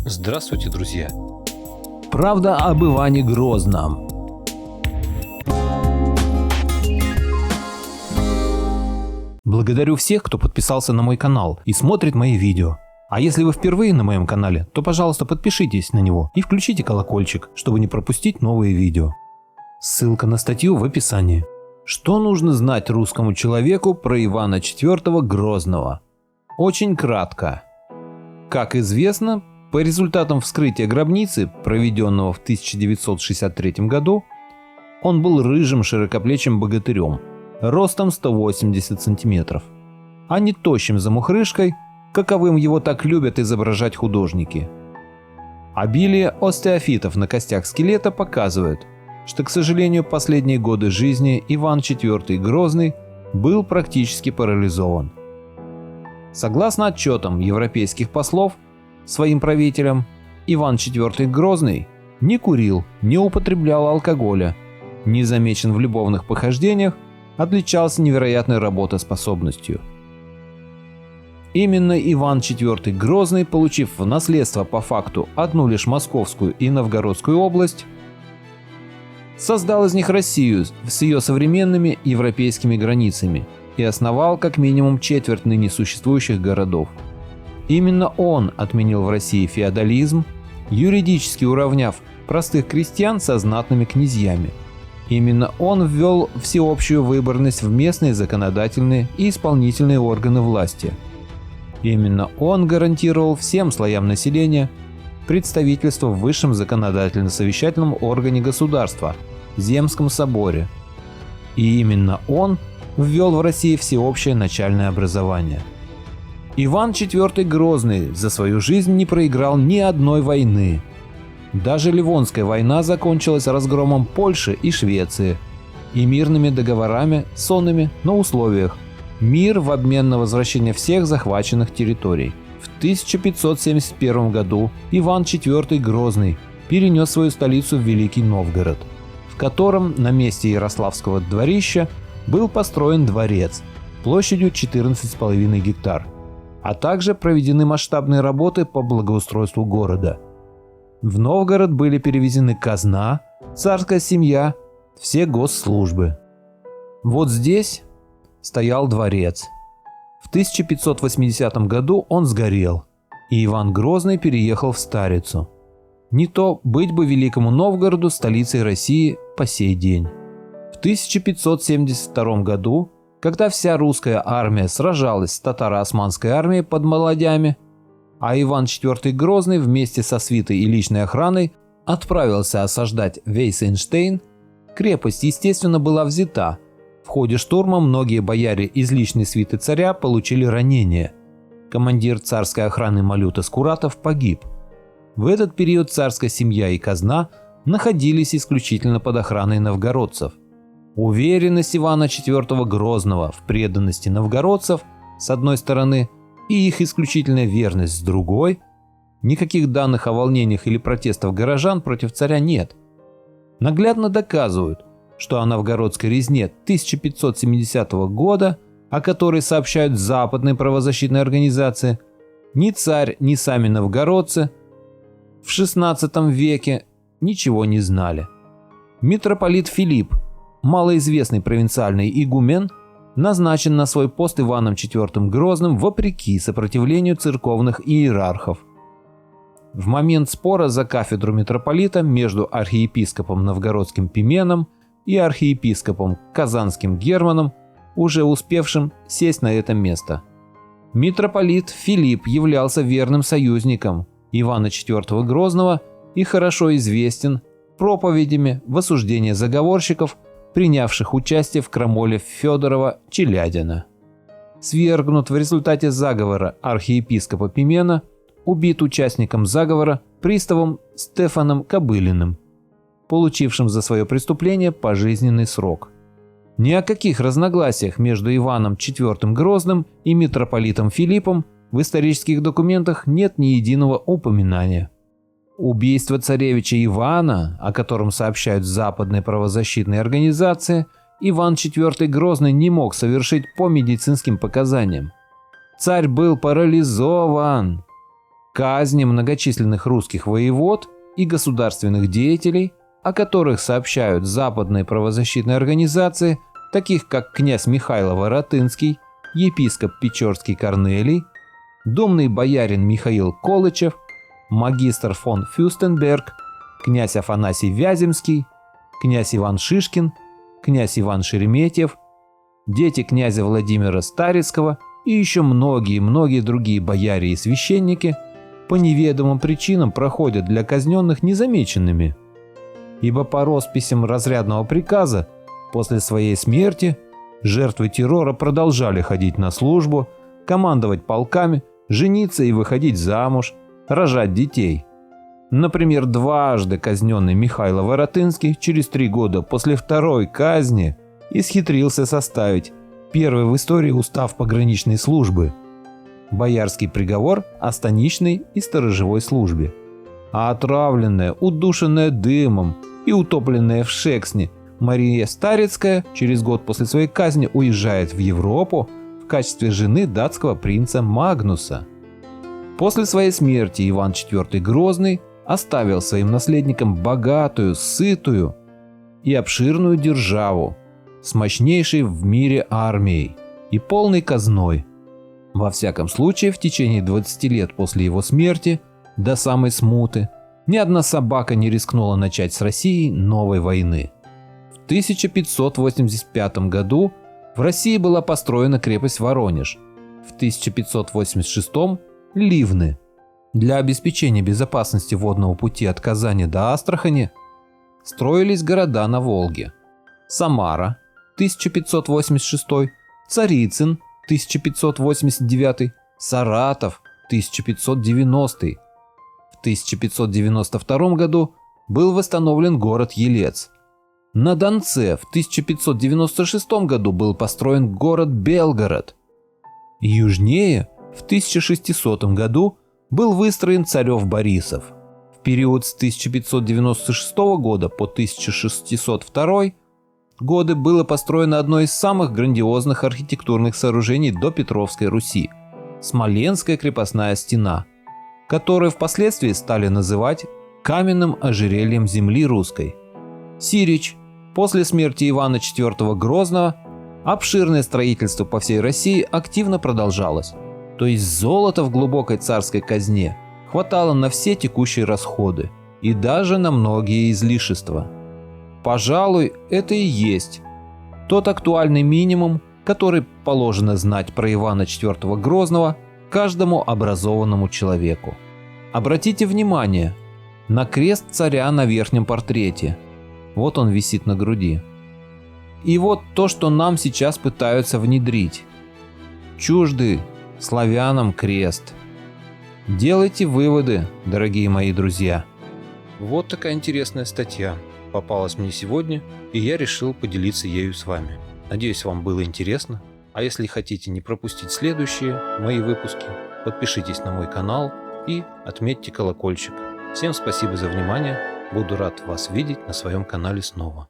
Здравствуйте, друзья! Правда об Иване Грозном. Благодарю всех, кто подписался на мой канал и смотрит мои видео. А если вы впервые на моем канале, то, пожалуйста, подпишитесь на него и включите колокольчик, чтобы не пропустить новые видео. Ссылка на статью в описании. Что нужно знать русскому человеку про Ивана IV Грозного? Очень кратко. Как известно, по результатам вскрытия гробницы, проведенного в 1963 году, он был рыжим широкоплечим богатырем, ростом 180 сантиметров, а не тощим замухрышкой, каковым его так любят изображать художники. Обилие остеофитов на костях скелета показывает, что, к сожалению, последние годы жизни Иван IV Грозный был практически парализован. Согласно отчетам европейских послов, своим правителям, Иван IV Грозный не курил, не употреблял алкоголя, не замечен в любовных похождениях, отличался невероятной работоспособностью. Именно Иван IV Грозный, получив в наследство по факту одну лишь Московскую и Новгородскую область, создал из них Россию с ее современными европейскими границами и основал как минимум четверть ныне существующих городов. Именно он отменил в России феодализм, юридически уравняв простых крестьян со знатными князьями. Именно он ввел всеобщую выборность в местные законодательные и исполнительные органы власти. Именно он гарантировал всем слоям населения представительство в высшем законодательно-совещательном органе государства – Земском соборе. И именно он ввел в России всеобщее начальное образование. Иван IV Грозный за свою жизнь не проиграл ни одной войны. Даже Ливонская война закончилась разгромом Польши и Швеции и мирными договорами, сонными на условиях мир в обмен на возвращение всех захваченных территорий. В 1571 году Иван IV Грозный перенес свою столицу в Великий Новгород, в котором на месте Ярославского дворища был построен дворец площадью 14,5 гектар, а также проведены масштабные работы по благоустройству города. В Новгород были перевезены казна, царская семья, все госслужбы. Вот здесь стоял дворец. В 1580 году он сгорел, и Иван Грозный переехал в Старицу. Не то быть бы Великому Новгороду столицей России по сей день. В 1572 году, когда вся русская армия сражалась с татаро-османской армией под Молодями, а Иван IV Грозный вместе со свитой и личной охраной отправился осаждать Вейсенштейн, крепость, естественно, была взята. В ходе штурма многие бояре из личной свиты царя получили ранения. Командир царской охраны Малюта Скуратов погиб. В этот период царская семья и казна находились исключительно под охраной новгородцев. Уверенность Ивана IV Грозного в преданности новгородцев с одной стороны и их исключительная верность с другой, никаких данных о волнениях или протестах горожан против царя нет, наглядно доказывают, что о новгородской резне 1570 года, о которой сообщают западные правозащитные организации, ни царь, ни сами новгородцы в XVI веке ничего не знали. Митрополит Филипп, малоизвестный провинциальный игумен, назначен на свой пост Иваном IV Грозным вопреки сопротивлению церковных иерархов. В момент спора за кафедру митрополита между архиепископом новгородским Пименом и архиепископом казанским Германом, уже успевшим сесть на это место, митрополит Филипп являлся верным союзником Ивана IV Грозного и хорошо известен проповедями в осуждении заговорщиков, принявших участие в крамоле Федорова-Челядина. Свергнут в результате заговора архиепископа Пимена, убит участником заговора приставом Стефаном Кобылиным, получившим за свое преступление пожизненный срок. Ни о каких разногласиях между Иваном IV Грозным и митрополитом Филиппом в исторических документах нет ни единого упоминания. Убийство царевича Ивана, о котором сообщают западные правозащитные организации, Иван IV Грозный не мог совершить по медицинским показаниям. Царь был парализован. казни многочисленных русских воевод и государственных деятелей, о которых сообщают западные правозащитные организации, таких как князь Михайло Воротынский, епископ Печорский Корнелий, думный боярин Михаил Колычев, магистр фон Фюстенберг, князь Афанасий Вяземский, князь Иван Шишкин, князь Иван Шереметьев, дети князя Владимира Старицкого и еще многие другие бояре и священники по неведомым причинам проходят для казненных незамеченными. Ибо по росписям разрядного приказа после своей смерти жертвы террора продолжали ходить на службу, командовать полками, жениться и выходить замуж, рожать детей. Например, дважды казненный Михайло Воротынский через 3 года после второй казни исхитрился составить первый в истории устав пограничной службы, боярский приговор о станичной и сторожевой службе. А отравленная, удушенная дымом и утопленная в Шексне Мария Старицкая через год после своей казни уезжает в Европу в качестве жены датского принца Магнуса. После своей смерти Иван IV Грозный оставил своим наследникам богатую, сытую и обширную державу с мощнейшей в мире армией и полной казной. Во всяком случае, в течение 20 лет после его смерти, до самой смуты, ни одна собака не рискнула начать с Россией новой войны. В 1585 году в России была построена крепость Воронеж, в 1586 – Ливны. Для обеспечения безопасности водного пути от Казани до Астрахани строились города на Волге: Самара 1586, Царицын 1589, Саратов 1590. В 1592 году был восстановлен город Елец. На Донце в 1596 году был построен город Белгород. Южнее в 1600 году был выстроен Царев-Борисов. В период с 1596 года по 1602 годы было построено одно из самых грандиозных архитектурных сооружений до Петровской Руси – Смоленская крепостная стена, которую впоследствии стали называть каменным ожерельем земли русской. Сирич. После смерти Ивана IV Грозного обширное строительство по всей России активно продолжалось. То есть золота в глубокой царской казне хватало на все текущие расходы и даже на многие излишества. Пожалуй, это и есть тот актуальный минимум, который положено знать про Ивана IV Грозного каждому образованному человеку. Обратите внимание на крест царя на верхнем портрете. Вот он висит на груди. И вот то, что нам сейчас пытаются внедрить. Чуждый славянам крест. Делайте выводы, дорогие мои друзья. Вот такая интересная статья попалась мне сегодня, и я решил поделиться ею с вами. Надеюсь, вам было интересно. А если хотите не пропустить следующие мои выпуски, подпишитесь на мой канал и отметьте колокольчик. Всем спасибо за внимание. Буду рад вас видеть на своем канале снова.